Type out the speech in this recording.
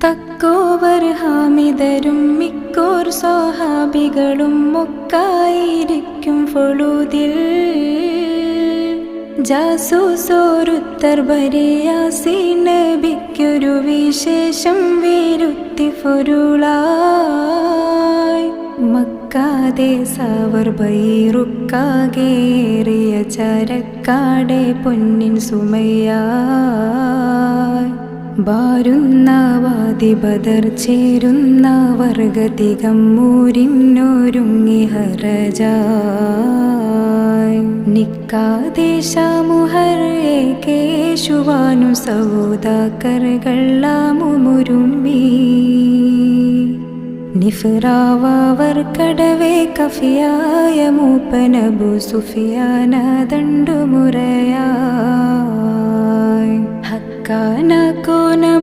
തക്കോവർ ഹാമിദരും മിക്കോർ സ്വഹാബികളും ഒക്കായിരിക്കും ഫൊളൂദിൽ. ജാസൂസോരുത്തർ ബരിയാസീൻ നബിക്കൊരു വിശേഷം വിരുത്തി ഫൊരുളായി. മക്കാതെ സവർ ബൈറുക്കാകേറിയ ചരക്കാടെ പൊന്നിൻ സുമയ്യായി. ബാരുന്ന വാദി ബദർ ചേരുന്ന വർഗതികം മൂരിന്നൊരുങ്ങി ഹറജായി. നിക്കാതെ ശാമുഹറെ കേശുവാനു സൗദാക്കറുകളാമുരുമ്പി. നിഫ്റാവർ കടവേ കഫിയായ മൂപ്പനബു സുഫിയാന ദണ്ടുമുറയായി. ഹക്കാന കോന